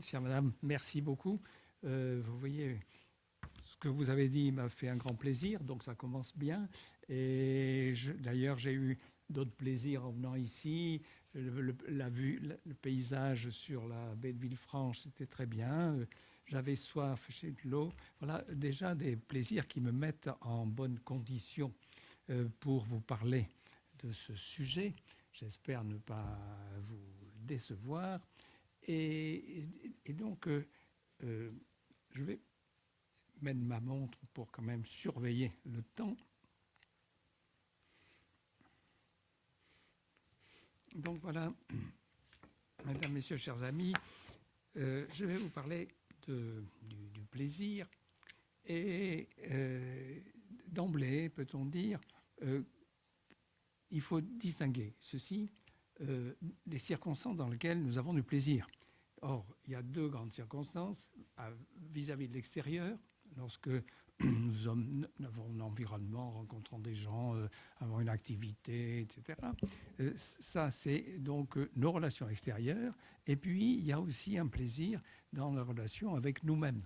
Chère madame, merci beaucoup. Vous voyez, ce que vous avez dit m'a fait un grand plaisir, donc ça commence bien. Et d'ailleurs, j'ai eu d'autres plaisirs en venant ici. La vue, le paysage sur la baie de Villefranche, c'était très bien. J'avais soif chez de l'eau. Voilà déjà des plaisirs qui me mettent en bonne condition pour vous parler de ce sujet. J'espère ne pas vous décevoir. Et donc, je vais mettre ma montre pour quand même surveiller le temps. Donc voilà, mesdames, messieurs, chers amis, je vais vous parler du plaisir. Et d'emblée, peut-on dire, il faut distinguer ceci, les circonstances dans lesquelles nous avons du plaisir. Or, il y a deux grandes circonstances vis-à-vis de l'extérieur, lorsque nous avons un environnement, rencontrant des gens, avons une activité, etc. Ça, c'est donc nos relations extérieures. Et puis, il y a aussi un plaisir dans la relation avec nous-mêmes.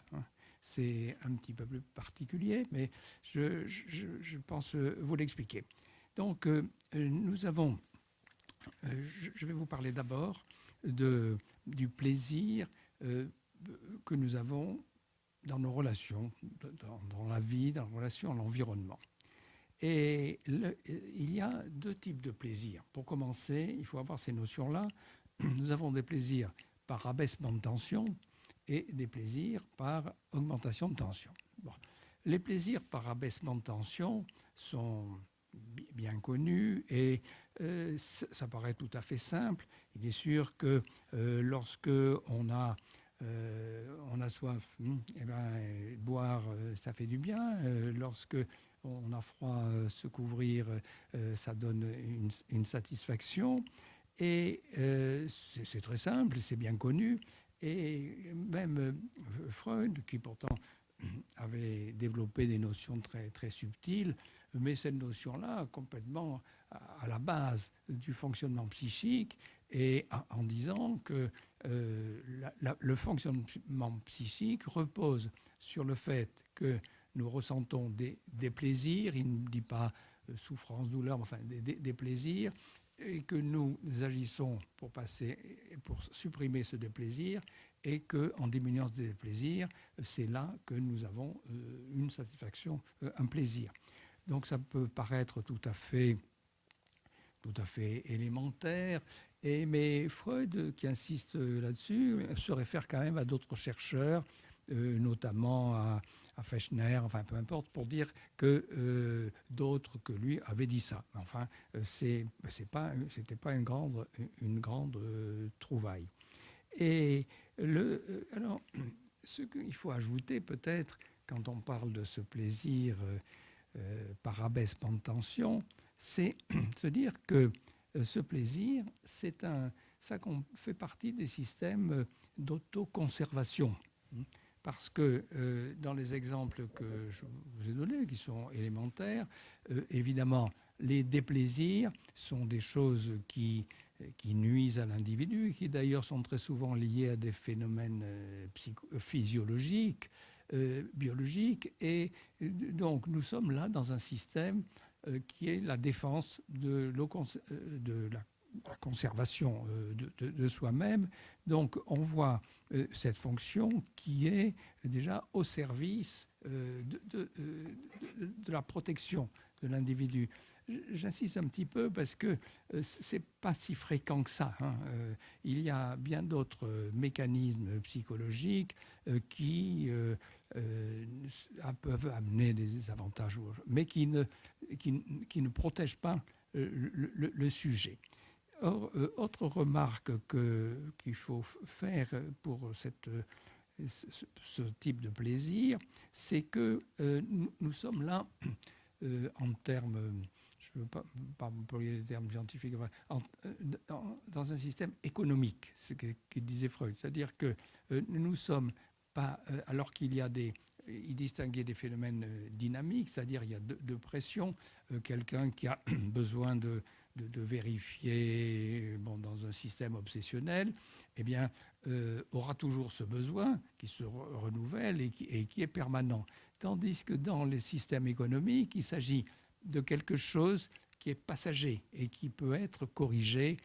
C'est un petit peu plus particulier, mais je pense vous l'expliquer. Donc, nous avons, je vais vous parler d'abord du plaisir que nous avons dans nos relations, dans la vie, dans la relation à l'environnement. Et il y a deux types de plaisirs. Pour commencer, il faut avoir ces notions-là. Nous avons des plaisirs par abaissement de tension et des plaisirs par augmentation de tension. Bon. Les plaisirs par abaissement de tension sont bien connus et ça paraît tout à fait simple. Il est sûr que lorsque on a soif, eh ben, boire, ça fait du bien. Lorsque on a froid, se couvrir, ça donne une satisfaction. Et c'est très simple, c'est bien connu. Et même Freud, qui pourtant avait développé des notions très, très subtiles, mais cette notion-là complètement à la base du fonctionnement psychique, et en disant que le fonctionnement psychique repose sur le fait que nous ressentons des plaisirs, il ne dit pas souffrance, douleur, enfin des plaisirs, et que nous agissons pour supprimer ce déplaisir, et qu'en diminuant ce déplaisir, c'est là que nous avons une satisfaction, un plaisir. Donc ça peut paraître tout à fait élémentaire, mais Freud, qui insiste là-dessus, se réfère quand même à d'autres chercheurs, notamment à Fechner, enfin peu importe, pour dire que d'autres que lui avaient dit ça. Enfin, c'était pas une grande trouvaille. Et alors, ce qu'il faut ajouter peut-être quand on parle de ce plaisir par abaissement de tension, c'est se dire que ce plaisir, ça fait partie des systèmes d'autoconservation. Parce que dans les exemples que je vous ai donnés, qui sont élémentaires, évidemment, les déplaisirs sont des choses qui nuisent à l'individu, qui d'ailleurs sont très souvent liés à des phénomènes physiologiques, biologiques. Et donc, nous sommes là dans un système qui est la défense de la conservation de soi-même. Donc, on voit cette fonction qui est déjà au service de la protection de l'individu. J'insiste un petit peu parce que ce n'est pas si fréquent que ça. Il y a bien d'autres mécanismes psychologiques qui peuvent amener des avantages, mais qui ne protègent pas le sujet. Or, autre remarque qu'il faut faire pour ce type de plaisir, c'est que nous sommes là en termes, je ne veux pas employer des termes scientifiques, dans un système économique, ce que disait Freud. C'est-à-dire que nous ne sommes pas, alors qu'il y a il distinguait des phénomènes dynamiques, c'est-à-dire il y a de pression, quelqu'un qui a besoin de vérifier dans un système obsessionnel, eh bien, aura toujours ce besoin qui se renouvelle et qui est permanent. Tandis que dans les systèmes économiques, il s'agit de quelque chose qui est passager et qui peut être corrigé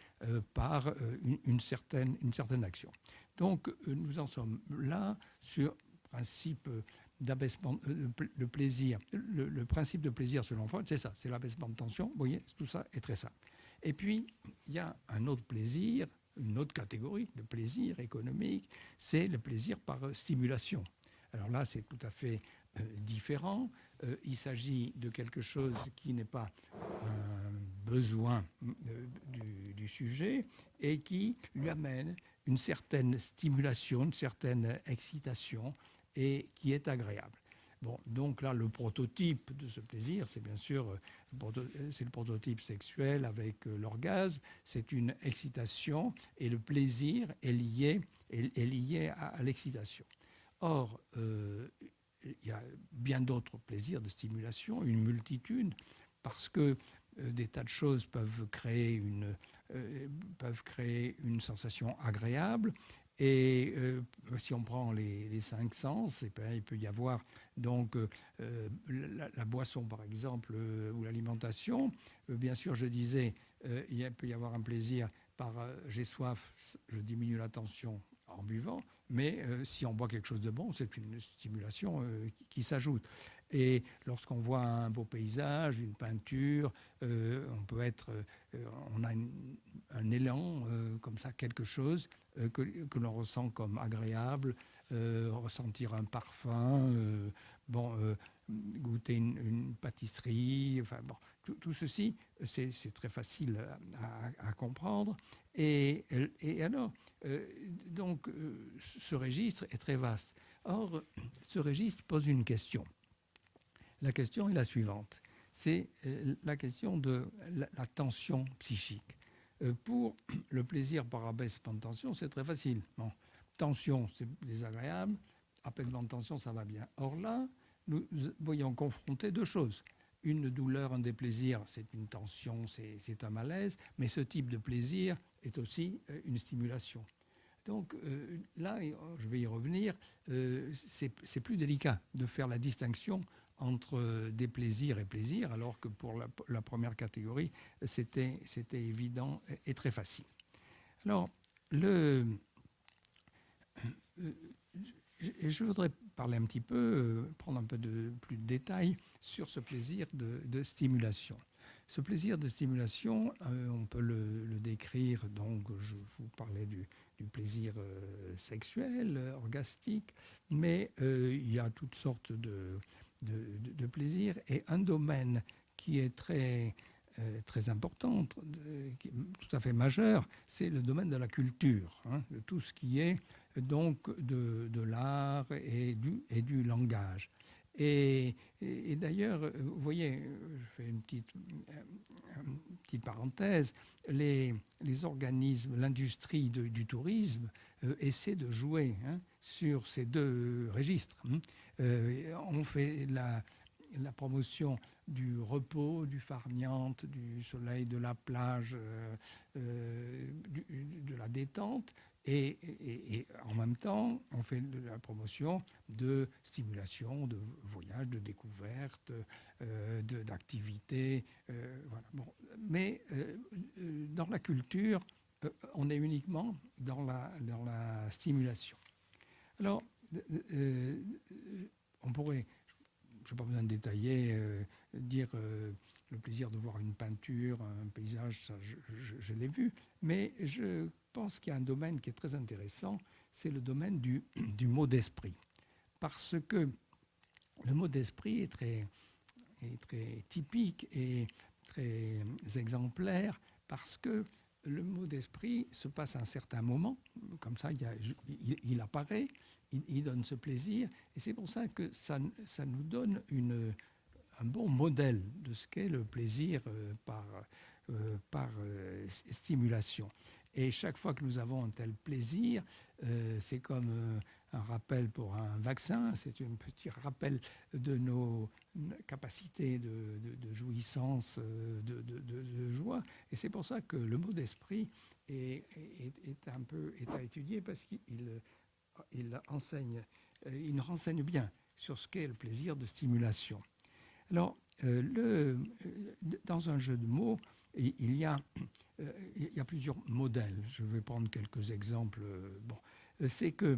par une certaine action. Donc, nous en sommes là sur le principe d'abaissement, le plaisir. Le principe de plaisir selon Freud, c'est ça, c'est l'abaissement de tension. Vous voyez, tout ça est très simple. Et puis, il y a un autre plaisir, une autre catégorie de plaisir économique, c'est le plaisir par stimulation. Alors là, c'est tout à fait différent. Il s'agit de quelque chose qui n'est pas un besoin du sujet et qui lui amène une certaine stimulation, une certaine excitation et qui est agréable. Bon, donc là, le prototype de ce plaisir, c'est bien sûr c'est le prototype sexuel avec l'orgasme. C'est une excitation et le plaisir est lié à l'excitation. Or, il y a bien d'autres plaisirs de stimulation, une multitude, parce que des tas de choses peuvent créer une sensation agréable. Et si on prend les cinq sens, eh bien, il peut y avoir donc la boisson, par exemple, ou l'alimentation. Bien sûr, je disais, il peut y avoir un plaisir par j'ai soif, je diminue la tension en buvant, mais si on boit quelque chose de bon, c'est une stimulation qui s'ajoute. Et lorsqu'on voit un beau paysage, une peinture, on a un élan comme ça, quelque chose que l'on ressent comme agréable, ressentir un parfum, goûter une pâtisserie, enfin bon, tout ceci, c'est très facile à comprendre. Et alors, donc, ce registre est très vaste. Or, ce registre pose une question. La question est la suivante. C'est la question de la tension psychique. Pour le plaisir par abaissement de tension, c'est très facile. Bon, tension, c'est désagréable. Abaissement de tension, ça va bien. Or là, nous voyons confronter deux choses. Une douleur, un déplaisir, c'est une tension, c'est un malaise. Mais ce type de plaisir est aussi une stimulation. Donc là, je vais y revenir, c'est plus délicat de faire la distinction entre des plaisirs et plaisirs, alors que pour la première catégorie, c'était évident et très facile. Alors, je voudrais parler un petit peu, prendre un peu plus de détails sur ce plaisir de stimulation. Ce plaisir de stimulation, on peut le décrire, donc je vous parlais du plaisir sexuel, orgastique, mais il y a toutes sortes de plaisirs. Et un domaine qui est très important, tout à fait majeur, c'est le domaine de la culture, de tout ce qui est donc de l'art et du langage. Et d'ailleurs, vous voyez, je fais une petite parenthèse, les organismes, l'industrie du tourisme essaie de jouer sur ces deux registres. On fait la promotion du repos, du farniente, du soleil, de la plage, de la détente, et en même temps, on fait de la promotion de stimulation, de voyage, de découverte, d'activités. Voilà. Bon. Mais dans la culture, on est uniquement dans la stimulation. Alors, on pourrait, je n'ai pas besoin de détailler, dire le plaisir de voir une peinture, un paysage, ça, je l'ai vu, mais je pense qu'il y a un domaine qui est très intéressant, c'est le domaine du mot d'esprit. Parce que le mot d'esprit est très typique et très exemplaire, parce que le mot d'esprit se passe à un certain moment, comme ça il apparaît, il donne ce plaisir, et c'est pour ça que ça nous donne un bon modèle de ce qu'est le plaisir par stimulation. Et chaque fois que nous avons un tel plaisir, c'est comme un rappel pour un vaccin, c'est un petit rappel de nos capacités de jouissance, de joie. Et c'est pour ça que le mot d'esprit est à étudier parce il enseigne, il nous renseigne bien sur ce qu'est le plaisir de stimulation. Alors, dans un jeu de mots, il y a plusieurs modèles. Je vais prendre quelques exemples. C'est que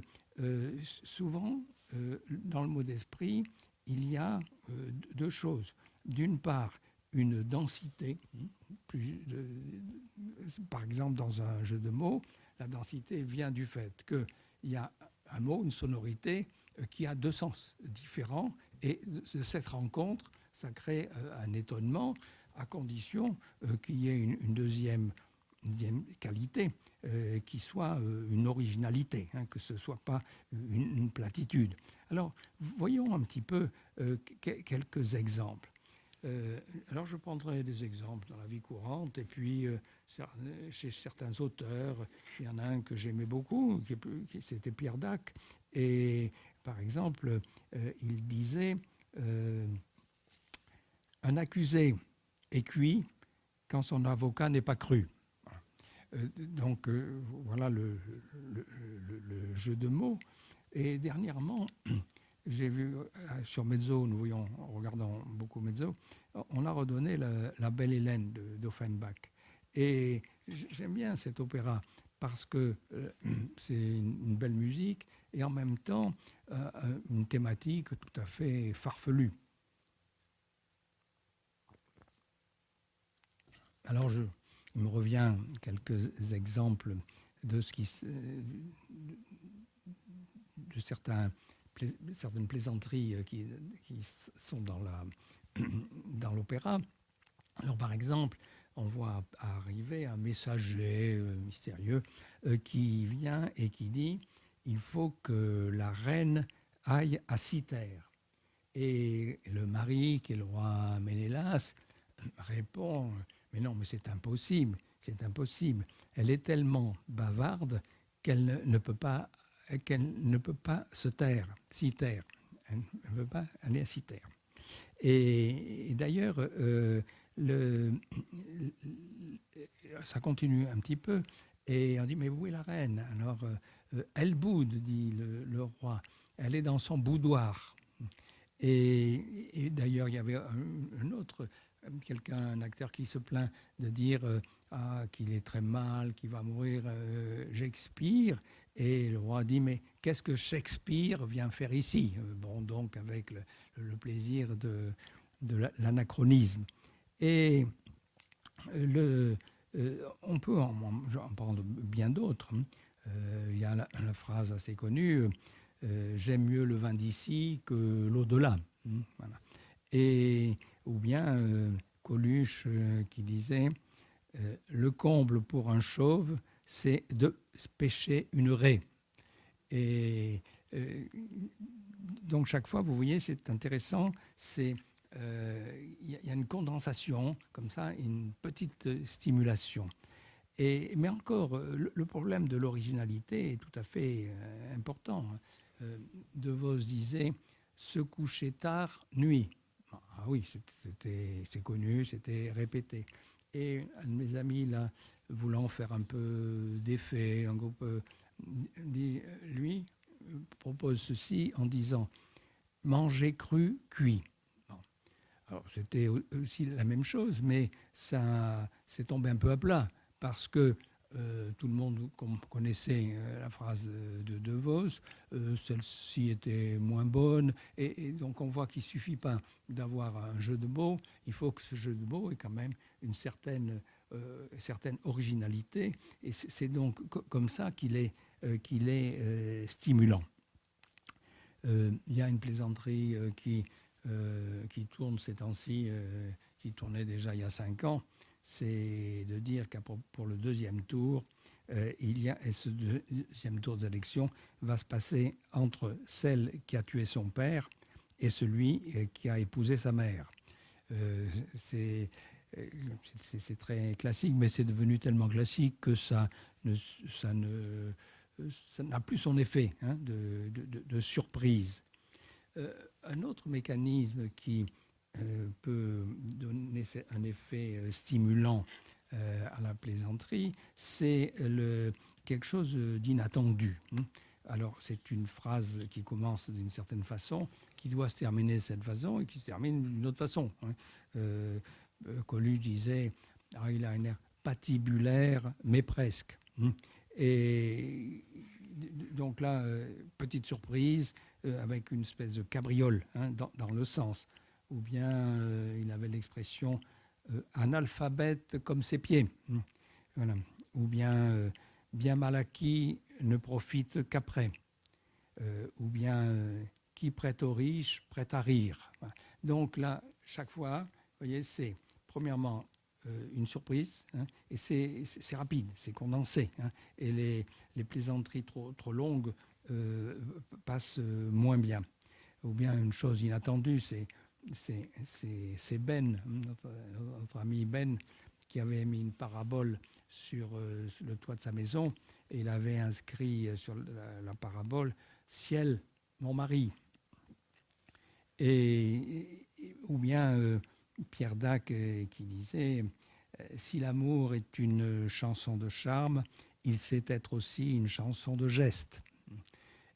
souvent, dans le mot d'esprit, il y a deux choses. D'une part, une densité. Par exemple, dans un jeu de mots, la densité vient du fait qu'il y a un mot, une sonorité, qui a deux sens différents. Et de cette rencontre, ça crée un étonnement, à condition qu'il y ait une deuxième qualité, qui soit une originalité, que ce ne soit pas une platitude. Alors, voyons un petit peu quelques exemples. Alors, je prendrai des exemples dans la vie courante, et puis chez certains auteurs, il y en a un que j'aimais beaucoup, c'était Pierre Dac, et par exemple, il disait un accusé est cuit quand son avocat n'est pas cru. Donc voilà le jeu de mots. Et dernièrement, j'ai vu sur Mezzo, en regardant beaucoup Mezzo, on a redonné la Belle Hélène d'Offenbach. Et j'aime bien cet opéra parce que c'est une belle musique et en même temps une thématique tout à fait farfelue. Alors il me revient quelques exemples de certaines plaisanteries qui sont dans l'opéra. Alors par exemple, on voit arriver un messager mystérieux qui vient et qui dit « Il faut que la reine aille à Cythère ». Et le mari, qui est le roi Ménélas, répond « Mais non, mais c'est impossible, c'est impossible. Elle est tellement bavarde qu'elle ne peut pas se taire, Cythère. Elle ne peut pas aller à Cythère. » Et d'ailleurs, ça continue un petit peu, et on dit « Mais où est la reine ?» Alors, elle boude, dit le roi, elle est dans son boudoir. Et d'ailleurs, il y avait un autre, un acteur qui se plaint de dire qu'il est très mal, qu'il va mourir, Shakespeare. Et le roi dit, mais qu'est-ce que Shakespeare vient faire ici? Bon, donc avec le plaisir de l'anachronisme. Et on peut en prendre bien d'autres. Il y a la phrase assez connue, j'aime mieux le vin d'ici que l'au-delà. Voilà. Et, ou bien Coluche qui disait le comble pour un chauve, c'est de pêcher une raie. Et donc chaque fois, vous voyez, c'est intéressant, il y a une condensation, comme ça, une petite stimulation. Mais encore, le problème de l'originalité est tout à fait important. De Vos disait « se coucher tard, nuit ». Ah oui, c'est connu, c'était répété. Et un de mes amis, là, voulant faire un peu d'effet, un groupe, lui propose ceci en disant « manger cru, cuit ». Bon. Alors c'était aussi la même chose, mais ça s'est tombé un peu à plat, parce que tout le monde connaissait la phrase de Vos, celle-ci était moins bonne, et donc on voit qu'il ne suffit pas d'avoir un jeu de mots, il faut que ce jeu de mots ait quand même une certaine originalité, et c'est donc comme ça qu'il est stimulant. Il y a une plaisanterie qui tourne ces temps-ci, qui tournait déjà il y a 5 ans, c'est de dire que pour le deuxième tour, ce deuxième tour des élections va se passer entre celle qui a tué son père et celui qui a épousé sa mère. C'est très classique, mais c'est devenu tellement classique que ça ne ça n'a plus son effet de surprise. Un autre mécanisme qui peut donner un effet stimulant à la plaisanterie, c'est quelque chose d'inattendu. Alors, c'est une phrase qui commence d'une certaine façon, qui doit se terminer de cette façon et qui se termine d'une autre façon. Coluche disait il a un air patibulaire, mais presque. Et donc là, petite surprise, avec une espèce de cabriole dans le sens. Ou bien il avait l'expression analphabète comme ses pieds. Voilà. Ou bien bien mal acquis ne profite qu'après. Ou bien qui prête aux riches prête à rire. Voilà. Donc là, chaque fois, vous voyez, c'est premièrement une surprise, et c'est rapide, c'est condensé, et les plaisanteries trop longues passent moins bien. Ou bien une chose inattendue, c'est Ben, notre ami Ben, qui avait mis une parabole sur le toit de sa maison, et il avait inscrit sur la parabole « Ciel, mon mari ». Ou bien Pierre Dac qui disait « Si l'amour est une chanson de charme, il sait être aussi une chanson de geste ».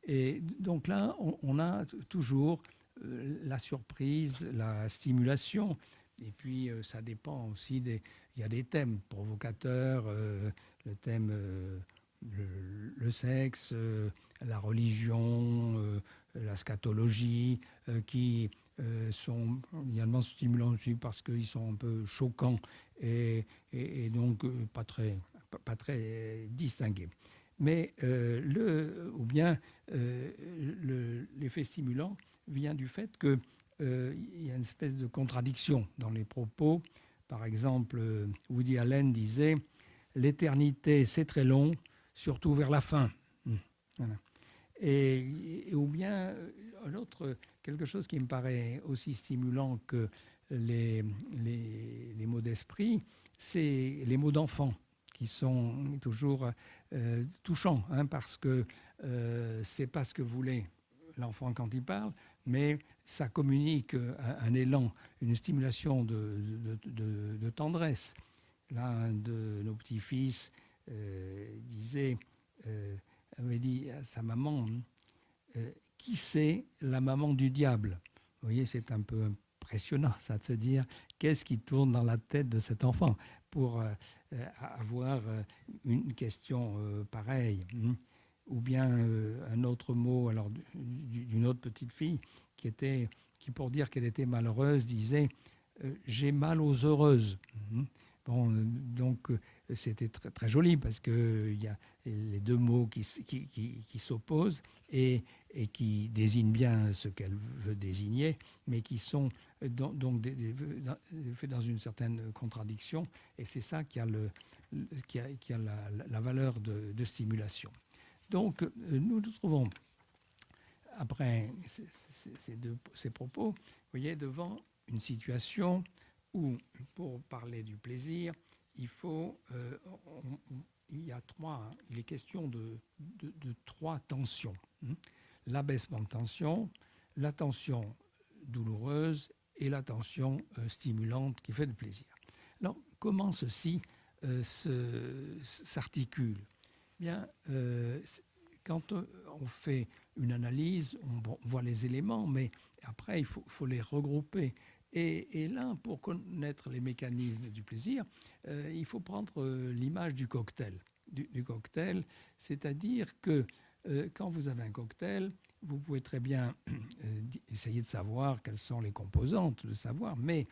Et donc là, on a toujours la surprise, la stimulation. Et puis, ça dépend aussi il y a des thèmes provocateurs, le thème, le sexe, la religion, la scatologie, qui sont également stimulants aussi parce qu'ils sont un peu choquants et donc pas très distingués. Mais ou bien l'effet stimulant vient du fait qu'il y a une espèce de contradiction dans les propos. Par exemple, Woody Allen disait « L'éternité, c'est très long, surtout vers la fin. » Voilà. Ou bien quelque chose qui me paraît aussi stimulant que les mots d'esprit, c'est les mots d'enfant, qui sont toujours touchants, parce que c'est pas ce que voulait l'enfant quand il parle, mais ça communique un élan, une stimulation de tendresse. L'un de nos petits-fils avait dit à sa maman qui c'est la maman du diable? Vous voyez, c'est un peu impressionnant, ça, de se dire qu'est-ce qui tourne dans la tête de cet enfant pour avoir une question pareille. Ou bien un autre mot alors d'une autre petite fille qui pour dire qu'elle était malheureuse disait j'ai mal aux heureuses. Bon, donc c'était très, très joli parce qu'il y a les deux mots qui s'opposent et qui désignent bien ce qu'elle veut désigner, mais qui sont donc faits dans une certaine contradiction. Et c'est ça qui a la valeur de stimulation. Donc nous nous trouvons, après ces propos, vous voyez, devant une situation où, pour parler du plaisir, il est question de trois tensions. L'abaissement de tension, la tension douloureuse et la tension stimulante qui fait du plaisir. Alors, comment ceci s'articule? Bien, quand on fait une analyse, on voit les éléments, mais après, il faut les regrouper. Et là, pour connaître les mécanismes du plaisir, il faut prendre l'image du cocktail. Du cocktail, c'est-à-dire que quand vous avez un cocktail, vous pouvez très bien essayer de savoir quelles sont les composantes, de savoir, mais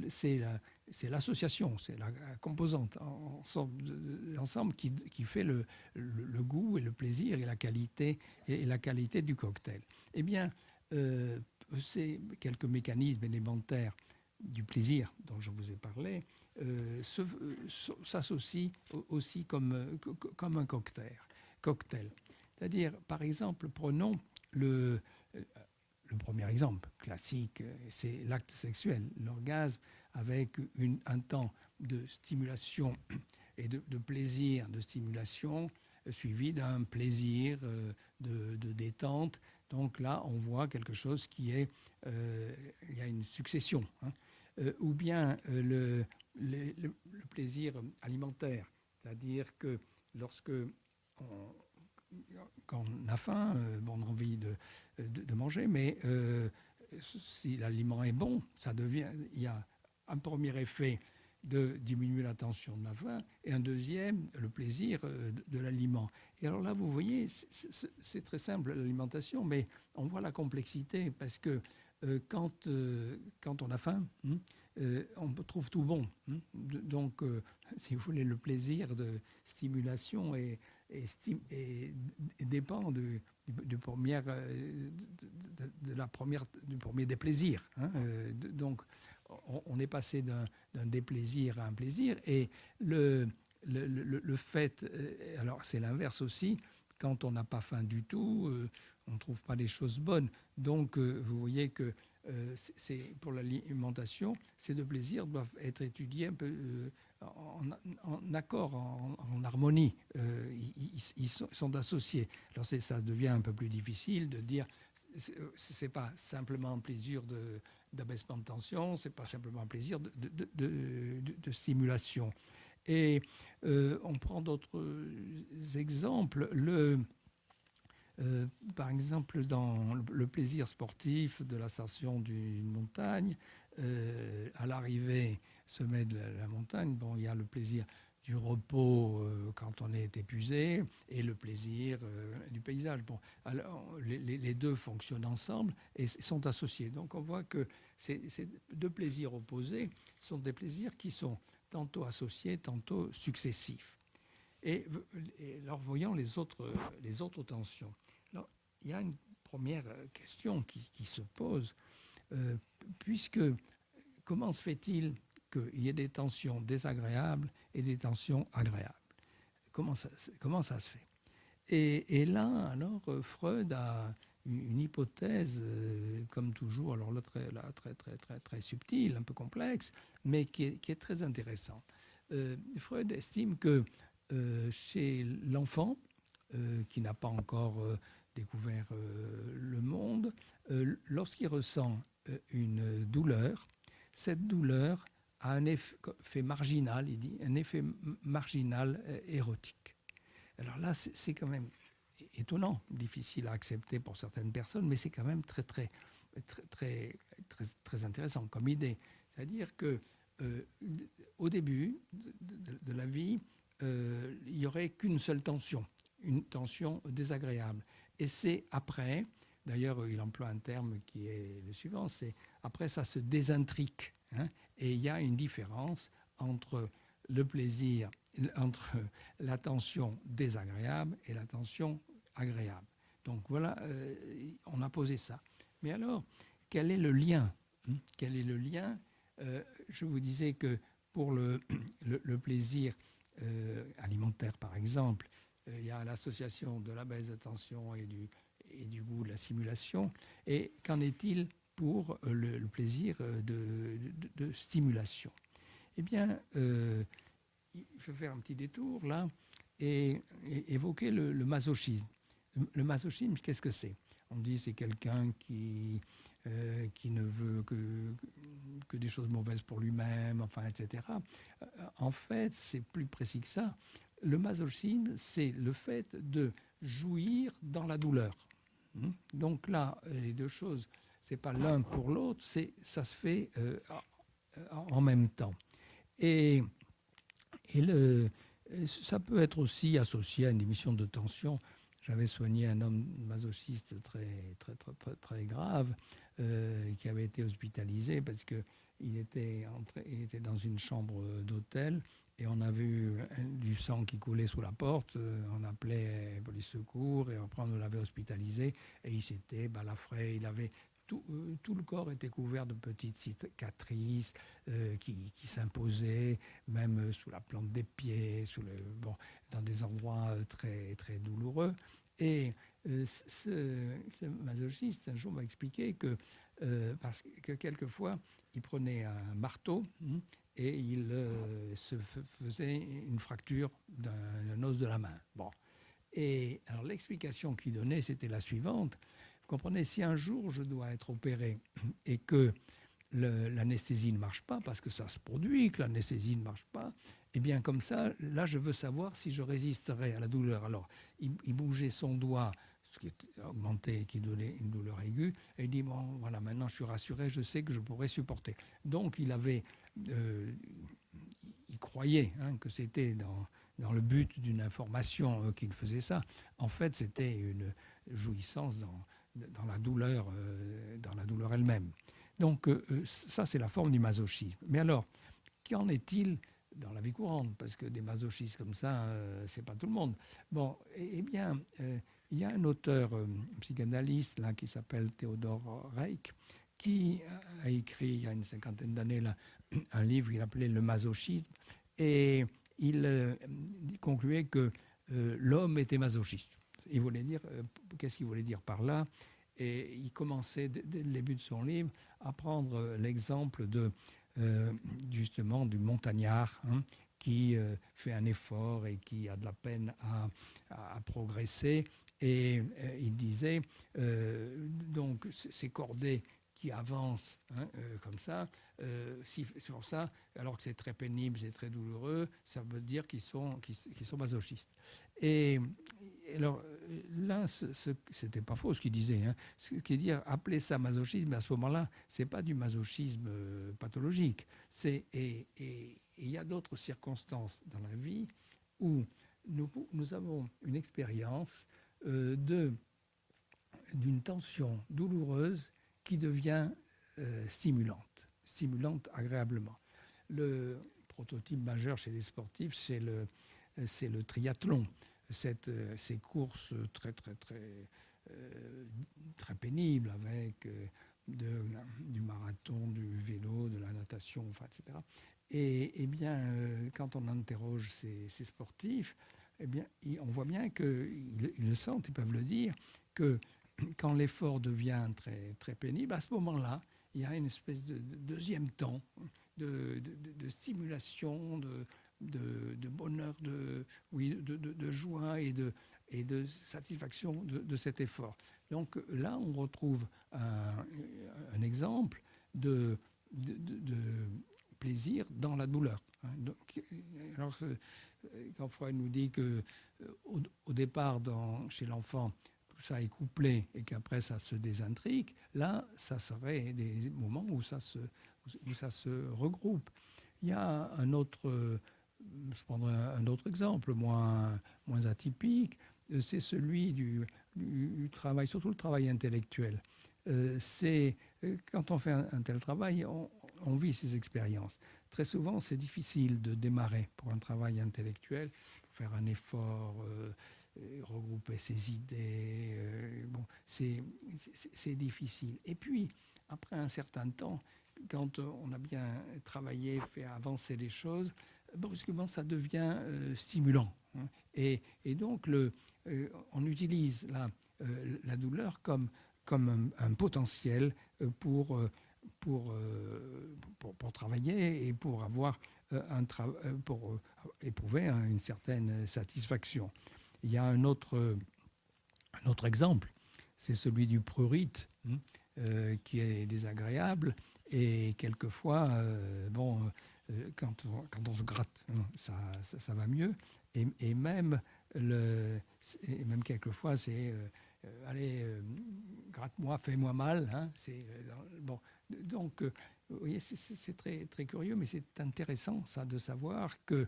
c'est l'association, c'est la composante ensemble qui fait le goût et le plaisir et la qualité du cocktail. Eh bien, ces quelques mécanismes élémentaires du plaisir dont je vous ai parlé s'associent aussi comme un cocktail. C'est-à-dire, par exemple, prenons le premier exemple classique, c'est l'acte sexuel, l'orgasme avec un temps de stimulation et de plaisir, de stimulation suivi d'un plaisir de détente. Donc là, on voit quelque chose qui est, il y a une succession, hein. Ou bien le plaisir alimentaire, c'est-à-dire que lorsque on, quand on a faim, on a envie de manger, mais si l'aliment est bon, il y a un premier effet de diminuer la tension de la faim et un deuxième, le plaisir de l'aliment. Et alors là, vous voyez, c'est très simple l'alimentation, mais on voit la complexité parce que quand on a faim, on trouve tout bon. Donc, si vous voulez, le plaisir de stimulation dépend du premier déplaisir. Donc, on est passé d'un déplaisir à un plaisir. Et le fait, alors c'est l'inverse aussi, quand on n'a pas faim du tout, on ne trouve pas les choses bonnes. Donc, vous voyez que pour l'alimentation, ces deux plaisirs doivent être étudiés un peu en accord, en harmonie. Ils sont associés. Alors ça devient un peu plus difficile de dire, c'est pas simplement un plaisir d'abaissement de tension, c'est pas simplement un plaisir de stimulation. Et on prend d'autres exemples. Par exemple, dans le plaisir sportif de l'ascension d'une montagne, à l'arrivée, sommet de la montagne, il y a le plaisir du repos quand on est épuisé et le plaisir du paysage. Alors, les deux fonctionnent ensemble et sont associés. Donc on voit que ces deux plaisirs opposés sont des plaisirs qui sont tantôt associés, tantôt successifs. Et alors voyons les autres tensions. Alors, il y a une première question qui se pose, puisque comment se fait-il qu'il y ait des tensions désagréables et des tensions agréables? Comment ça se fait? Et là, alors, Freud a une hypothèse, comme toujours, alors là, très subtile, un peu complexe, mais qui est très intéressante. Freud estime que chez l'enfant, qui n'a pas encore découvert le monde, lorsqu'il ressent une douleur, cette douleur a un effet marginal, il dit, un effet marginal érotique. Alors là, c'est quand même étonnant, difficile à accepter pour certaines personnes, mais c'est quand même très intéressant comme idée. C'est-à-dire que au début de la vie, il n'y aurait qu'une seule tension, une tension désagréable. Et c'est après, d'ailleurs il emploie un terme qui est le suivant, c'est après ça se désintrique, hein, et il y a une différence entre le plaisir, entre la tension désagréable et la tension agréable. Donc voilà, on a posé ça. Mais alors, quel est le lien? Quel est le lien? Je vous disais que pour le plaisir alimentaire, par exemple, il y a l'association de la baisse de tension et du goût de la simulation. Et qu'en est-il pour le plaisir de stimulation? Eh bien, il faut faire un petit détour là et évoquer le masochisme. Le masochisme, qu'est-ce que c'est? On dit c'est quelqu'un qui ne veut que des choses mauvaises pour lui-même, enfin, etc. En fait, c'est plus précis que ça. Le masochisme, c'est le fait de jouir dans la douleur. Donc là, les deux choses, c'est pas l'un pour l'autre, ça se fait en même temps. Et ça peut être aussi associé à une émission de tension. J'avais soigné un homme masochiste très grave qui avait été hospitalisé parce qu'il était dans une chambre d'hôtel et on a vu du sang qui coulait sous la porte. On appelait pour les secours et après on l'avait hospitalisé et il s'était balafré. Il avait tout le corps était couvert de petites cicatrices qui s'imposaient, même sous la plante des pieds, dans des endroits très douloureux. Et ce masochiste, un jour, m'a expliqué parce que quelquefois, il prenait un marteau et il se faisait une fracture d'un os de la main. Bon. Et alors l'explication qu'il donnait, c'était la suivante. Vous comprenez, si un jour je dois être opéré et que l'anesthésie ne marche pas, parce que ça se produit, que l'anesthésie ne marche pas, eh bien comme ça, là je veux savoir si je résisterai à la douleur. Alors il bougeait son doigt, ce qui était augmenté, qui donnait une douleur aiguë, et il dit, bon voilà, maintenant je suis rassuré, je sais que je pourrais supporter. Donc il croyait que c'était dans le but d'une information qu'il faisait ça. En fait, c'était une jouissance dans la douleur elle-même. Donc ça, c'est la forme du masochisme. Mais alors, qu'en est-il dans la vie courante? Parce que des masochistes comme ça, c'est pas tout le monde. Bon, eh bien, il y a un auteur psychanalyste là, qui s'appelle Theodor Reik, qui a écrit il y a une cinquantaine d'années là, un livre qu'il appelait Le masochisme, et il concluait que l'homme était masochiste. Il voulait dire, qu'est-ce qu'il voulait dire par là? Et il commençait, dès le début de son livre, à prendre l'exemple justement du montagnard qui fait un effort et qui a de la peine à progresser. Et il disait, donc, ces cordées qui avancent comme ça, sur ça, alors que c'est très pénible, c'est très douloureux, ça veut dire qu'ils sont masochistes. Et alors là, c'était pas faux ce qu'il disait. Ce qui est dire, appeler ça masochisme, à ce moment-là, c'est pas du masochisme pathologique. Et il y a d'autres circonstances dans la vie où nous avons une expérience d'une tension douloureuse qui devient stimulante agréablement. Le prototype majeur chez les sportifs, c'est le triathlon. Ces courses très pénibles avec du marathon, du vélo, de la natation, enfin, etc. Et bien, quand on interroge ces sportifs, eh bien, on voit bien qu'ils le sentent, ils peuvent le dire, que quand l'effort devient très pénible, à ce moment-là, il y a une espèce de deuxième temps de stimulation, de bonheur, de joie et de satisfaction de cet effort. Donc là, on retrouve un exemple de plaisir dans la douleur. Donc, alors, quand Freud nous dit que au départ, chez l'enfant, tout ça est couplé et qu'après ça se désintrigue, là, ça serait des moments où ça se regroupe. Il y a je prendrai un autre exemple, moins atypique, c'est celui du travail, surtout le travail intellectuel. Quand on fait un tel travail, on vit ces expériences. Très souvent, c'est difficile de démarrer pour un travail intellectuel, pour faire un effort, regrouper ses idées. Bon, c'est difficile. Et puis, après un certain temps, quand on a bien travaillé, fait avancer les choses, brusquement, ça devient stimulant. Et donc, on utilise la douleur comme un potentiel pour travailler et pour pour éprouver une certaine satisfaction. Il y a un autre exemple, c'est celui du prurite, qui est désagréable et quelquefois, quand on se gratte, ça va mieux. Et même quelquefois, c'est allez, gratte-moi, fais-moi mal. Bon. Donc, vous voyez, c'est très curieux, mais c'est intéressant ça de savoir que,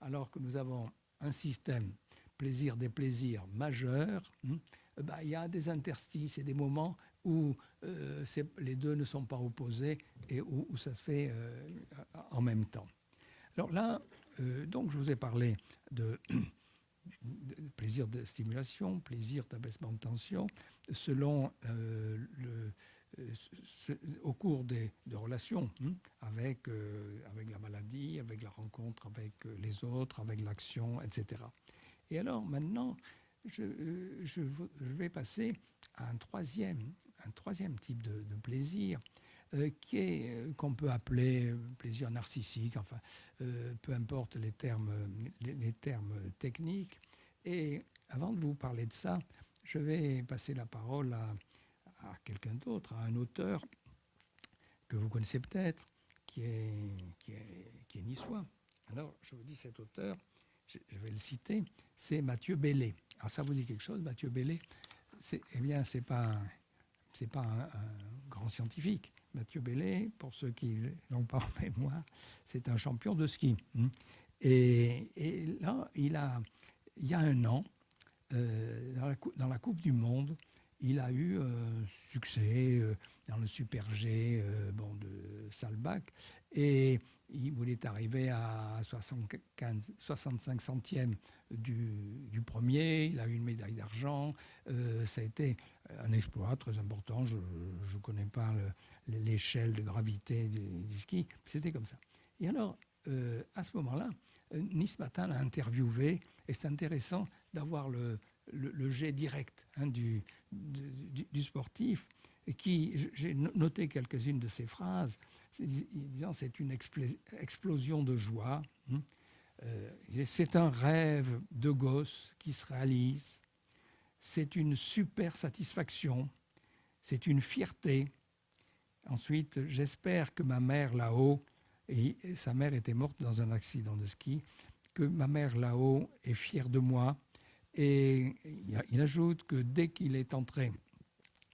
alors que nous avons un système plaisir des plaisirs majeurs, il y a des interstices et des moments où les deux ne sont pas opposés et où ça se fait en même temps. Alors là, donc je vous ai parlé de plaisir de stimulation, plaisir d'abaissement de tension, selon au cours de relations avec la maladie, avec la rencontre avec les autres, avec l'action, etc. Et alors maintenant, je vais passer à un troisième type de plaisir qu'on peut appeler plaisir narcissique, enfin, peu importe les termes techniques. Et avant de vous parler de ça, je vais passer la parole à quelqu'un d'autre, à un auteur que vous connaissez peut-être, qui est niçois. Alors, je vous dis, cet auteur, je vais le citer, c'est Mathieu Bellay. Alors, ça vous dit quelque chose, Mathieu Bellay? Eh bien, c'est pas un grand scientifique. Mathieu Bellay, pour ceux qui l'ont pas en mémoire, c'est un champion de ski. Et là, il y a un an, dans la Coupe du Monde, il a eu succès dans le Super G de Salbach. Et il est arrivé à 65 centièmes du premier. Il a eu une médaille d'argent. Ça a été un exploit très important. Je ne connais pas l'échelle de gravité du ski. C'était comme ça. Et alors, à ce moment-là, Nice Matin l'a interviewé. Et c'est intéressant d'avoir le jet direct du sportif. Et j'ai noté quelques-unes de ses phrases, disant c'est une explosion de joie. C'est un rêve de gosse qui se réalise. C'est une super satisfaction. C'est une fierté. Ensuite, j'espère que ma mère là-haut, et sa mère était morte dans un accident de ski, que ma mère là-haut est fière de moi. Et il ajoute que dès qu'il est entré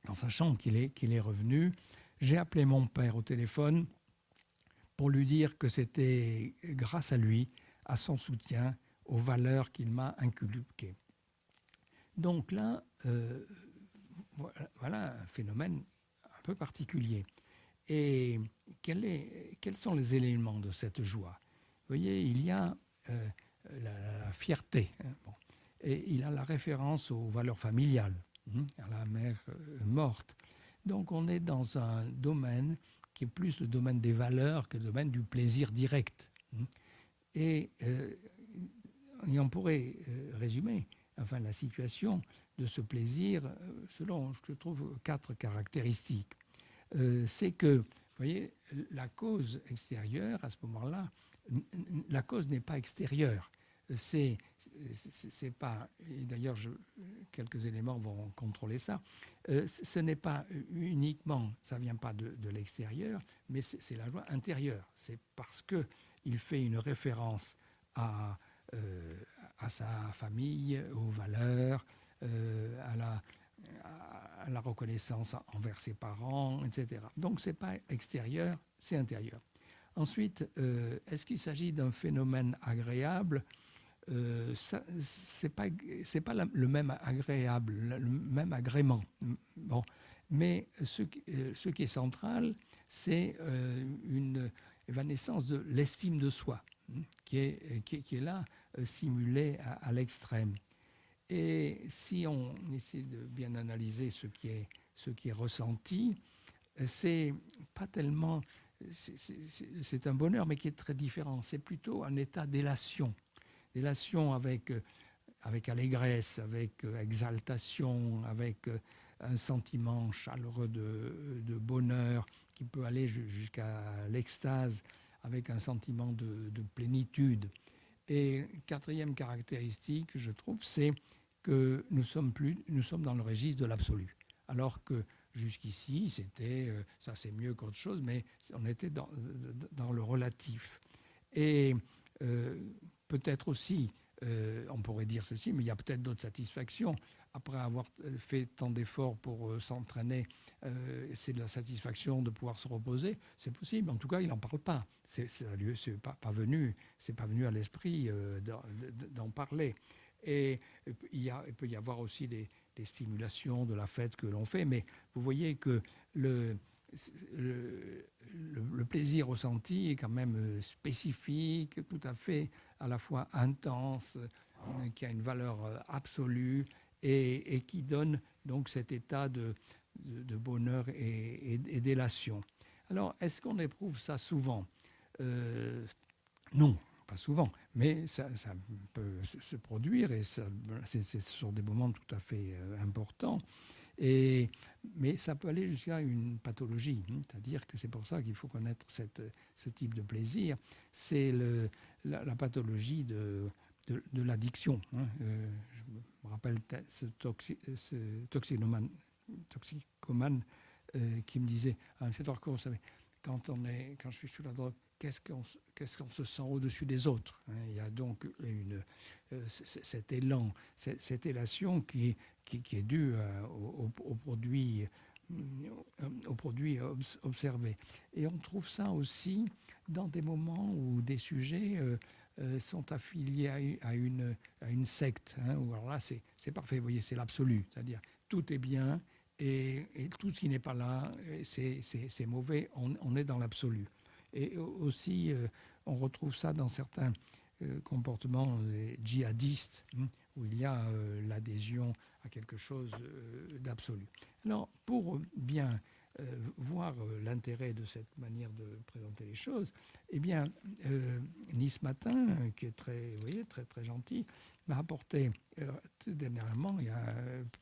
dans sa chambre, qu'il est revenu, j'ai appelé mon père au téléphone pour lui dire que c'était grâce à lui, à son soutien, aux valeurs qu'il m'a inculquées. Donc là, voilà un phénomène un peu particulier. Et quels sont les éléments de cette joie? Vous voyez, il y a la fierté. Et il a la référence aux valeurs familiales, à la mère morte. Donc on est dans un domaine qui est plus le domaine des valeurs que le domaine du plaisir direct. Et on pourrait résumer la situation de ce plaisir selon, je trouve, 4 caractéristiques. C'est que, vous voyez, la cause extérieure, à ce moment-là, la cause n'est pas extérieure. C'est pas, et d'ailleurs quelques éléments vont contrôler ça, ce n'est pas uniquement, ça ne vient pas de l'extérieur, mais c'est la joie intérieure. C'est parce qu'il fait une référence à sa famille, aux valeurs, à la reconnaissance envers ses parents, etc. Donc ce n'est pas extérieur, c'est intérieur. Ensuite, est-ce qu'il s'agit d'un phénomène agréable? C'est pas le même agréable, le même agrément. Bon, mais ce qui est central, c'est une évanescence de l'estime de soi, qui est là, simulée à l'extrême. Et si on essaie de bien analyser ce qui est ressenti, c'est pas tellement, c'est un bonheur, mais qui est très différent. C'est plutôt un état d'élation avec allégresse, avec exaltation, avec un sentiment chaleureux de bonheur qui peut aller jusqu'à l'extase, avec un sentiment de plénitude. Et 4e caractéristique, je trouve, c'est que nous sommes dans le registre de l'absolu. Alors que jusqu'ici, c'était ça c'est mieux qu'autre chose, mais on était dans le relatif. Et peut-être aussi, on pourrait dire ceci, mais il y a peut-être d'autres satisfactions. Après avoir fait tant d'efforts pour s'entraîner, c'est de la satisfaction de pouvoir se reposer. C'est possible. En tout cas, il n'en parle pas. C'est pas venu à l'esprit d'en parler. Et il peut y avoir aussi des stimulations de la fête que l'on fait. Mais vous voyez que le plaisir ressenti est quand même spécifique, tout à fait à la fois intense, qui a une valeur absolue et qui donne donc cet état de bonheur et d'élation. Alors, est-ce qu'on éprouve ça souvent? Non, pas souvent, mais ça peut se produire et ce sont des moments tout à fait importants. Mais ça peut aller jusqu'à une pathologie, c'est-à-dire que c'est pour ça qu'il faut connaître ce type de plaisir. C'est la pathologie de l'addiction. Hein. Je me rappelle ce toxicomane qui me disait, vous savez, quand je suis sur la drogue, qu'est-ce qu'on se sent au-dessus des autres, hein. Il y a donc cet élan, cette élation qui est due aux produits observés. Et on trouve ça aussi dans des moments où des sujets sont affiliés à une secte, hein, où alors là c'est parfait, vous voyez, c'est l'absolu, c'est-à-dire tout est bien et tout ce qui n'est pas là, c'est mauvais, on est dans l'absolu. Et aussi, on retrouve ça dans certains comportements djihadistes, hein, où il y a l'adhésion à quelque chose d'absolu. Alors, pour bien voir l'intérêt de cette manière de présenter les choses, eh bien, Nice Matin, qui est très, vous voyez, très, très gentil, m'a apporté dernièrement, il y a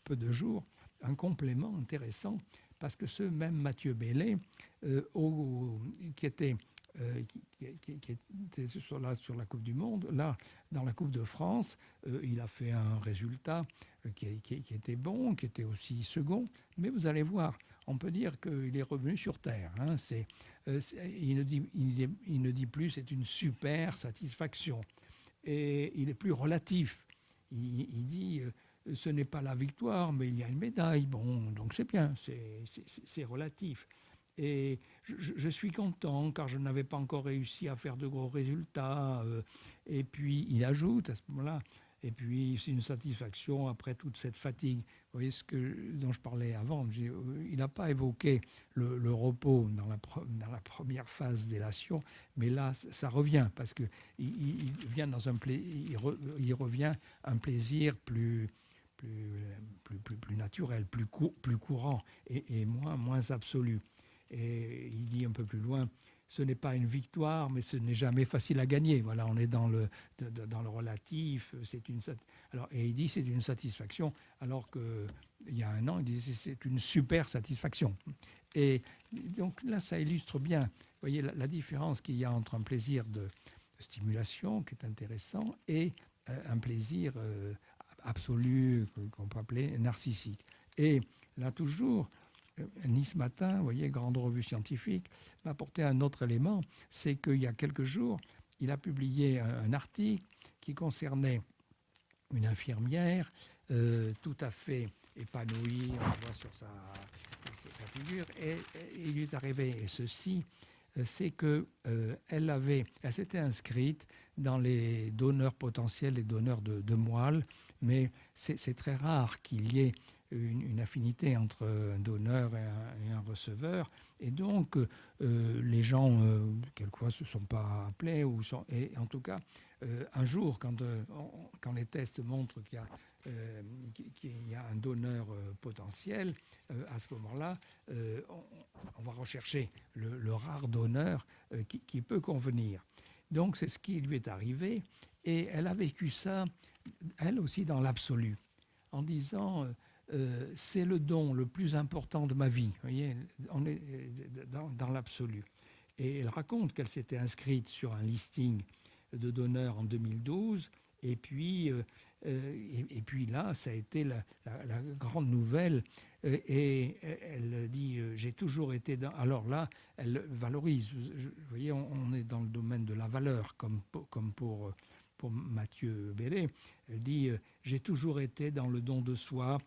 peu de jours, un complément intéressant, parce que ce même Mathieu Bellay, qui était sur la Coupe du Monde, là, dans la Coupe de France, il a fait un résultat qui était bon, qui était aussi second, mais vous allez voir, on peut dire qu'il est revenu sur Terre. Hein, il ne dit plus c'est une super satisfaction. Et il est plus relatif. Il dit ce n'est pas la victoire, mais il y a une médaille. Bon, donc c'est bien, c'est relatif. Et je suis content car je n'avais pas encore réussi à faire de gros résultats. Et puis il ajoute à ce moment-là, et puis c'est une satisfaction après toute cette fatigue. Vous voyez dont je parlais avant. Il n'a pas évoqué le repos dans la première phase d'élation, mais là ça revient parce que il vient dans il revient un plaisir plus naturel, plus courant et moins absolu. Et il dit un peu plus loin, ce n'est pas une victoire, mais ce n'est jamais facile à gagner. Voilà, on est dans le relatif. Et il dit c'est une satisfaction, alors qu'il y a un an, il disait c'est une super satisfaction. Et donc là, ça illustre bien, vous voyez, la différence qu'il y a entre un plaisir de stimulation, qui est intéressant, et un plaisir absolu, qu'on peut appeler narcissique. Et là, toujours, Nice Matin, vous voyez, grande revue scientifique, m'a apporté un autre élément, c'est qu'il y a quelques jours, il a publié un article qui concernait une infirmière tout à fait épanouie, on voit sur sa figure, et il lui est arrivé ceci, c'est qu'elle s'était inscrite dans les donneurs potentiels, les donneurs de moelle, mais c'est très rare qu'il y ait une affinité entre un donneur et un receveur. Et donc, les gens, quelquefois, ne se sont pas appelés. Et en tout cas, un jour, quand les tests montrent qu'il y a un donneur potentiel, à ce moment-là, on va rechercher le rare donneur qui peut convenir. Donc, c'est ce qui lui est arrivé. Et elle a vécu ça, elle aussi, dans l'absolu, en disant... c'est le don le plus important de ma vie. Vous voyez, on est dans l'absolu. Et elle raconte qu'elle s'était inscrite sur un listing de donneurs en 2012. Et puis là, ça a été la grande nouvelle. Et elle dit, j'ai toujours été dans... Alors là, elle valorise. Vous voyez, on est dans le domaine de la valeur, comme pour Mathieu Bellay. Elle dit, j'ai toujours été dans le don de soi.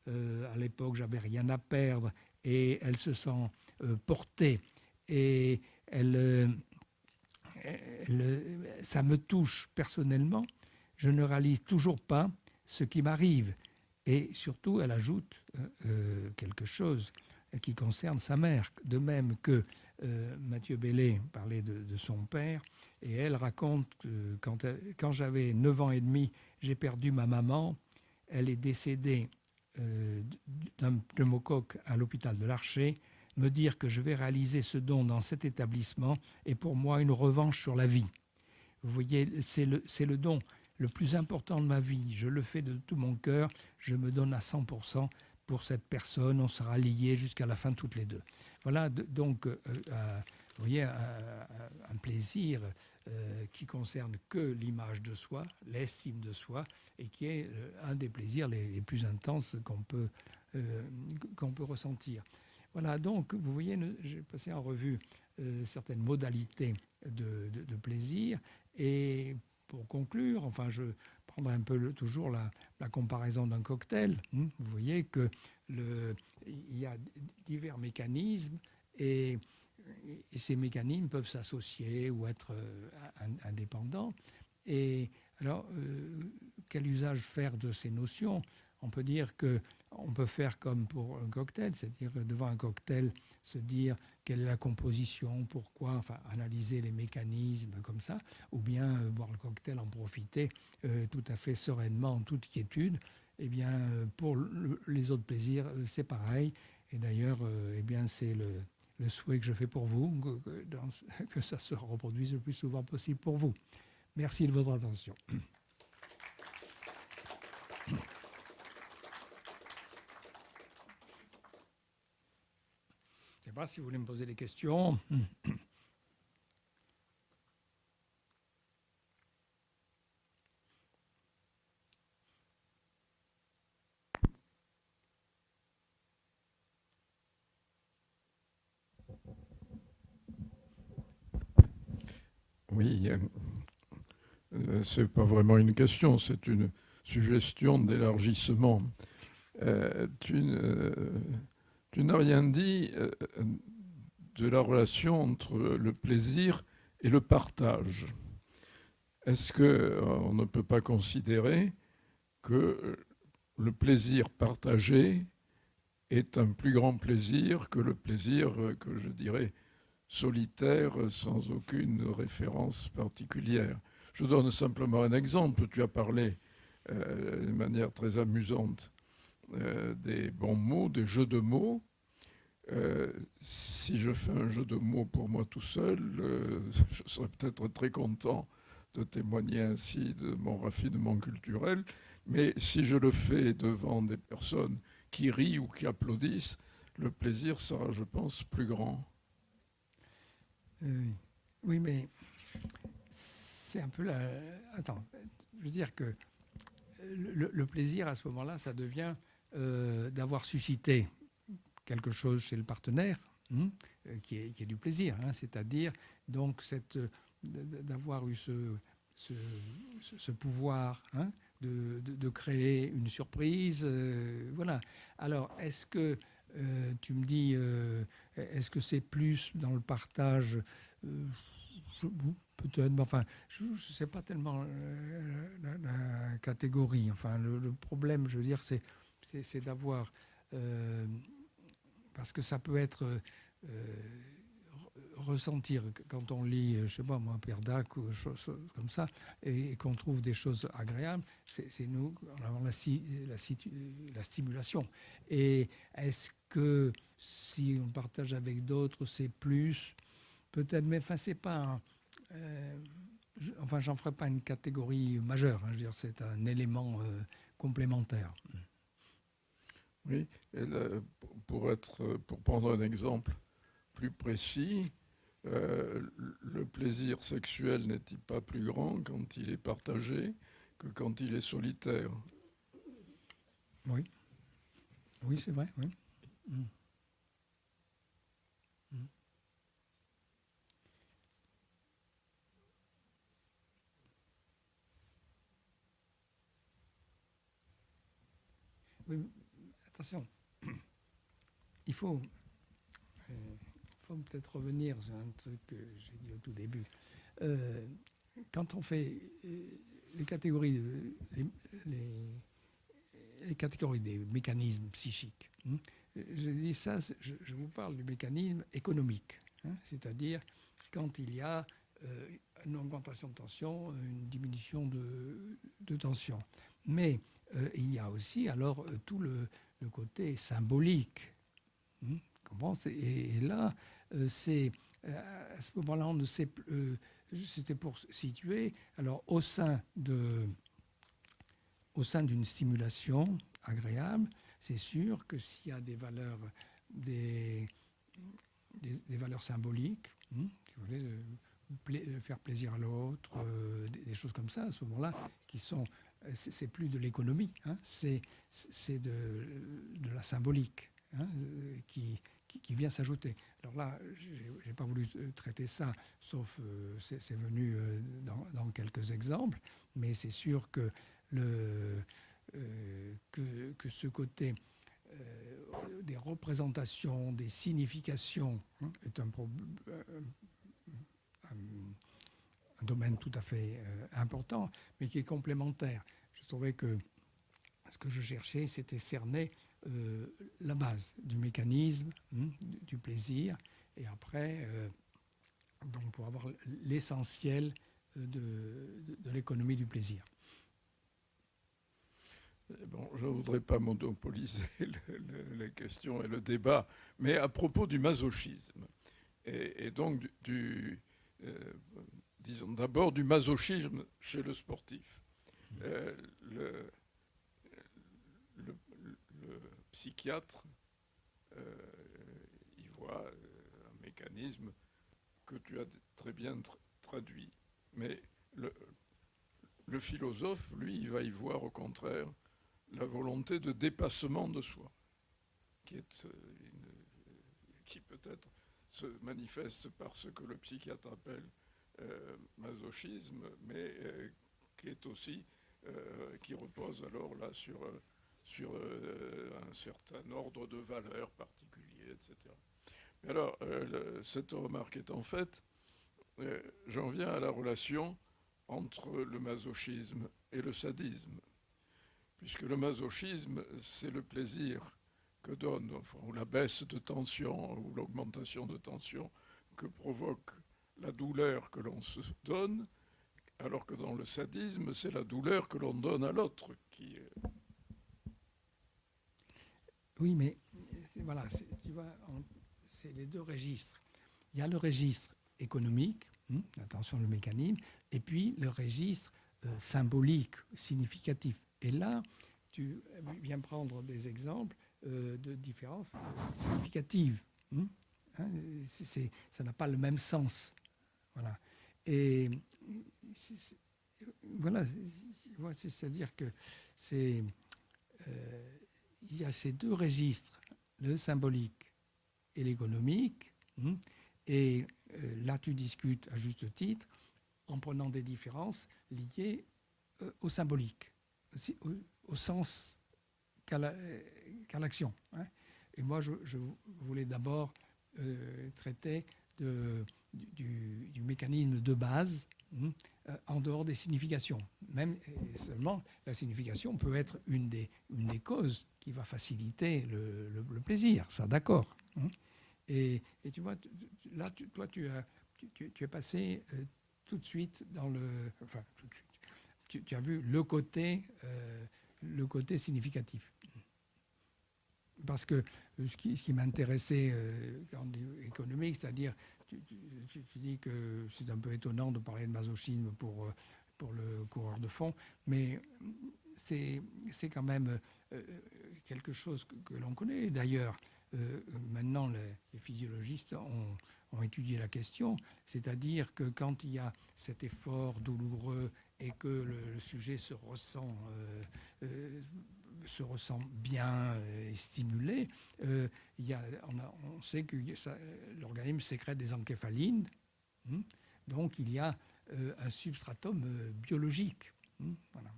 À l'époque, j'avais rien à perdre, et elle se sent portée. Et ça me touche personnellement. Je ne réalise toujours pas ce qui m'arrive. Et surtout, elle ajoute quelque chose qui concerne sa mère. De même que Mathieu Bellay parlait de son père, et elle raconte que quand j'avais 9 ans et demi, j'ai perdu ma maman. Elle est décédée d'un pneumocoque à l'hôpital de l'Archer. Me dire que je vais réaliser ce don dans cet établissement est pour moi une revanche sur la vie. Vous voyez, c'est le don le plus important de ma vie. Je le fais de tout mon cœur. Je me donne à 100% pour cette personne. On sera liés jusqu'à la fin toutes les deux. Voilà, donc, vous vous voyez, un plaisir qui concerne que l'image de soi, l'estime de soi, et qui est un des plaisirs les plus intenses qu'on peut ressentir. Voilà, donc vous voyez, j'ai passé en revue certaines modalités de plaisir, et pour conclure, enfin, je prendrai un peu toujours la comparaison d'un cocktail. Vous voyez que il y a divers mécanismes, et ces mécanismes peuvent s'associer ou être indépendants. Et alors, quel usage faire de ces notions? On peut dire qu'on peut faire comme pour un cocktail, c'est-à-dire devant un cocktail, se dire quelle est la composition, pourquoi, enfin analyser les mécanismes comme ça, ou bien boire le cocktail, en profiter tout à fait sereinement, en toute quiétude. Eh bien, pour les autres plaisirs, c'est pareil. Et d'ailleurs, eh bien, c'est le souhait que je fais pour vous, que ça se reproduise le plus souvent possible pour vous. Merci de votre attention. Je ne sais pas si vous voulez me poser des questions. Oui, c'est pas vraiment une question, c'est une suggestion d'élargissement. Tu n'as rien dit de la relation entre le plaisir et le partage. Est-ce qu'on ne peut pas considérer que le plaisir partagé est un plus grand plaisir que le plaisir que je dirais solitaire sans aucune référence particulière? Je donne simplement un exemple. Tu as parlé de manière très amusante des bons mots, des jeux de mots. Si je fais un jeu de mots pour moi tout seul, je serais peut-être très content de témoigner ainsi de mon raffinement culturel, mais si je le fais devant des personnes qui rient ou qui applaudissent, le plaisir sera, je pense, plus grand. Oui, mais c'est un peu la... Attends, je veux dire que le plaisir, à ce moment-là, ça devient d'avoir suscité quelque chose chez le partenaire, qui est du plaisir, c'est-à-dire donc d'avoir eu ce pouvoir de créer une surprise. Voilà. Alors, est-ce que tu me dis, est-ce que c'est plus dans le partage peut-être, mais enfin, je ne sais pas tellement la catégorie. Enfin, le problème, je veux dire, c'est d'avoir... parce que ça peut être ressentir quand on lit, je ne sais pas moi, Pierre Dac ou choses comme ça, et qu'on trouve des choses agréables, c'est nous, en avons la stimulation. Et est-ce que si on partage avec d'autres, c'est plus, peut-être, mais enfin, c'est pas... enfin, j'en ferai pas une catégorie majeure. Je veux dire, c'est un élément complémentaire. Oui, et pour prendre un exemple plus précis, le plaisir sexuel n'est-il pas plus grand quand il est partagé que quand il est solitaire? Oui, oui, c'est vrai. Oui. Oui, attention, il faut peut-être revenir sur un truc que j'ai dit au tout début. Quand on fait les catégories, les catégories des mécanismes psychiques, je dis ça, je vous parle du mécanisme économique, c'est-à-dire quand il y a une augmentation de tension, une diminution de tension. Mais il y a aussi alors tout le côté symbolique. Et là, c'est à ce moment-là, on ne sait plus. C'était pour situer. Alors, au sein d'une stimulation agréable, c'est sûr que s'il y a des valeurs, des valeurs symboliques, si vous voulez, faire plaisir à l'autre, des choses comme ça, à ce moment-là, qui sont... C'est plus de l'économie, hein, c'est de la symbolique, hein, qui vient s'ajouter. Alors là, je n'ai pas voulu traiter ça, sauf c'est venu dans quelques exemples, mais c'est sûr que, que ce côté des représentations, des significations, hein, est un domaine tout à fait important, mais qui est complémentaire. Je trouvais que ce que je cherchais, c'était cerner la base du mécanisme, du plaisir, et après, donc pour avoir l'essentiel de l'économie du plaisir. Bon, je ne voudrais pas monopoliser les questions et le débat, mais à propos du masochisme, et donc disons d'abord du masochisme chez le sportif. Le psychiatre y voit un mécanisme que tu as très bien traduit. Mais le philosophe, lui, il va y voir au contraire la volonté de dépassement de soi, qui peut-être se manifeste par ce que le psychiatre appelle masochisme, mais qui est aussi qui repose alors là sur un certain ordre de valeurs particuliers, etc. Mais alors, cette remarque étant faite, j'en viens à la relation entre le masochisme et le sadisme, puisque le masochisme, c'est le plaisir que donne, enfin, ou la baisse de tension, ou l'augmentation de tension que provoque la douleur que l'on se donne, alors que dans le sadisme, c'est la douleur que l'on donne à l'autre qui est... Oui, mais voilà, tu vois, c'est les deux registres. Il y a le registre économique, attention le mécanisme, et puis le registre symbolique, significatif. Et là, tu viens prendre des exemples de différences significatives. Ça n'a pas le même sens. Voilà. Et voilà, c'est-à-dire que il y a ces deux registres, le symbolique et l'économique, et là tu discutes à juste titre en prenant des différences liées au symbolique, au sens qu'à l'action. Hein. Et moi, je voulais d'abord traiter du mécanisme de base en dehors des significations. Même seulement, la signification peut être une des causes qui va faciliter le plaisir, ça d'accord. Et tu vois, là, toi, tu es passé tout de suite dans le... Enfin, tu as vu le côté significatif. Parce que ce qui m'intéressait en économique, c'est-à-dire, tu dis que c'est un peu étonnant de parler de masochisme pour le coureur de fond, mais c'est quand même quelque chose que l'on connaît. D'ailleurs, maintenant, les physiologistes ont étudié la question, c'est-à-dire que quand il y a cet effort douloureux et que le sujet se ressent bien stimulé, on sait que l'organisme sécrète des encéphalines, donc il y a un substratum biologique. Voilà.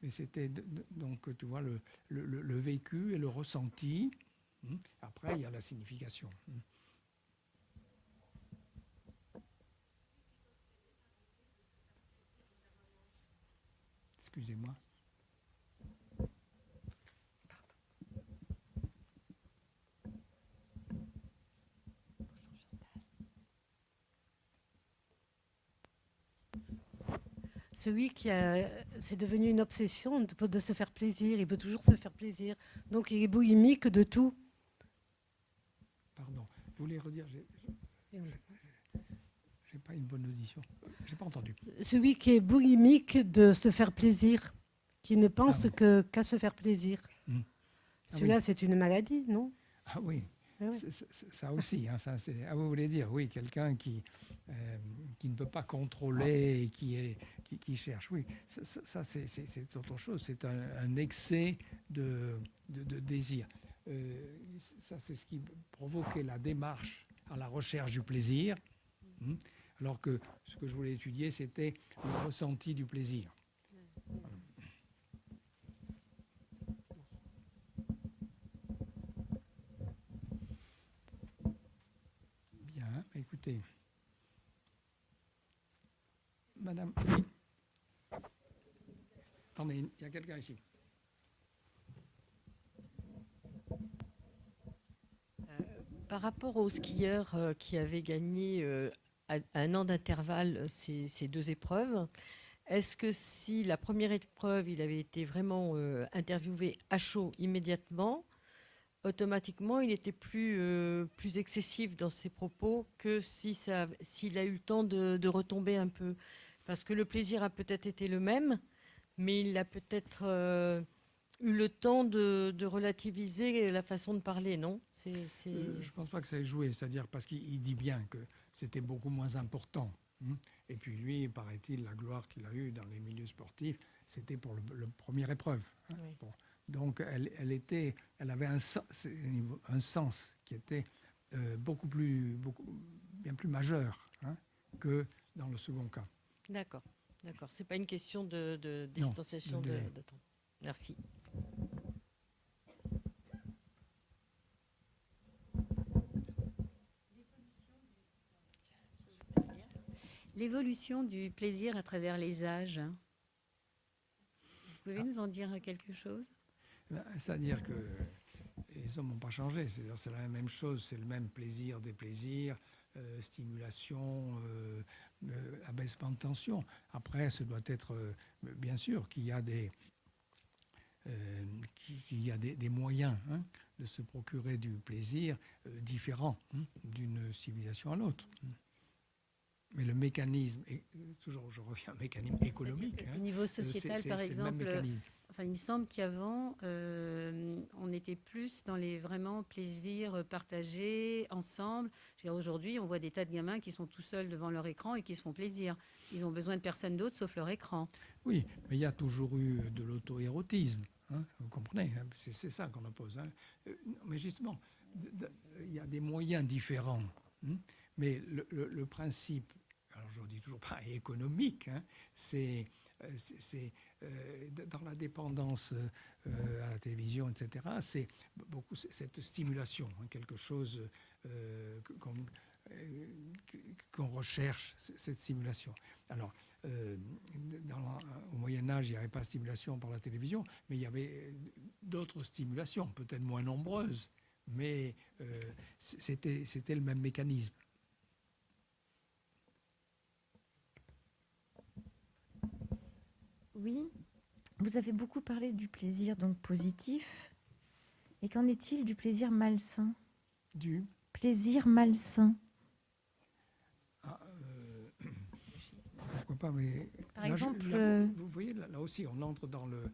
Et c'était donc, tu vois, le vécu et le ressenti. Après, il y a la signification. Excusez-moi. Celui c'est devenu une obsession de se faire plaisir, il veut toujours se faire plaisir. Donc il est boulimique de tout. Pardon, vous voulez redire? J'ai pas une bonne audition. J'ai pas entendu. Celui qui est boulimique de se faire plaisir, qui ne pense qu'à se faire plaisir. Celui-là, oui. C'est une maladie, non? Ah oui, Oui. Ça aussi, hein, enfin, vous voulez dire, oui, quelqu'un qui ne peut pas contrôler et qui cherche. Oui, ça c'est autre chose. C'est un excès de désir. Ça, c'est ce qui provoquait la démarche à la recherche du plaisir. Alors que ce que je voulais étudier, c'était le ressenti du plaisir. Bien, écoutez. Madame. Oui. Attendez, il y a quelqu'un ici. Par rapport aux skieurs qui avaient gagné à un an d'intervalle ces deux épreuves, est-ce que si la première épreuve, il avait été vraiment interviewé à chaud immédiatement, automatiquement, il était plus excessif dans ses propos que s'il a eu le temps de retomber un peu? Parce que le plaisir a peut-être été le même, mais il a peut-être eu le temps de relativiser la façon de parler, non? Je ne pense pas que ça ait joué, c'est-à-dire parce qu'il dit bien que c'était beaucoup moins important. Et puis lui, paraît-il, la gloire qu'il a eue dans les milieux sportifs, c'était pour le première épreuve. Oui. Bon. Donc elle avait un sens qui était bien plus majeur que dans le second cas. D'accord. C'est pas une question de distanciation de temps. Merci. L'évolution du plaisir à travers les âges. Vous pouvez nous en dire quelque chose? C'est-à-dire que les hommes n'ont pas changé. C'est la même chose, c'est le même plaisir des plaisirs, stimulation, abaissement de tension. Après, ce doit être, bien sûr, qu'il y a des moyens de se procurer du plaisir différents d'une civilisation à l'autre. Mais le mécanisme, toujours je reviens au mécanisme économique. Au niveau sociétal, par exemple, il me semble qu'avant, on était plus dans les vraiment plaisirs partagés ensemble. Aujourd'hui, on voit des tas de gamins qui sont tout seuls devant leur écran et qui se font plaisir. Ils ont besoin de personne d'autre sauf leur écran. Oui, mais il y a toujours eu de l'auto-érotisme. Vous comprenez, c'est ça qu'on oppose. Mais justement, il y a des moyens différents. Mais le principe, alors je ne dis toujours pas économique, c'est dans la dépendance à la télévision, etc., c'est beaucoup cette stimulation, quelque chose qu'on recherche, cette stimulation. Alors, au Moyen-Âge, il n'y avait pas de stimulation par la télévision, mais il y avait d'autres stimulations, peut-être moins nombreuses, mais c'était le même mécanisme. Oui, vous avez beaucoup parlé du plaisir donc positif. Et qu'en est-il du plaisir malsain? Du plaisir malsain. Pourquoi pas, mais Par là, exemple, vous voyez, là aussi, on entre dans le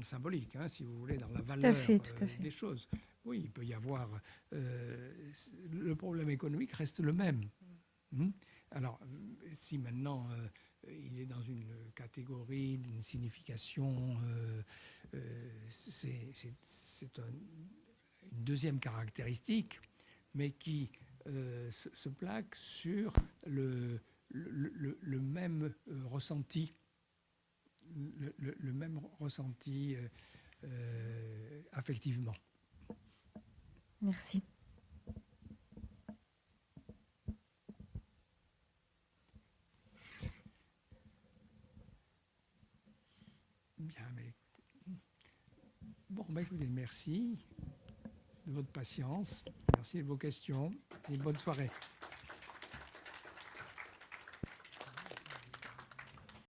symbolique, si vous voulez, dans la tout valeur à fait. des choses. Oui, il peut y avoir... le problème économique reste le même. Alors, si maintenant il est dans une catégorie, une signification, c'est une deuxième caractéristique, mais qui se plaque sur le même ressenti, le même ressenti affectivement. Merci. Bien, mais écoutez, merci de votre patience, merci de vos questions et bonne soirée.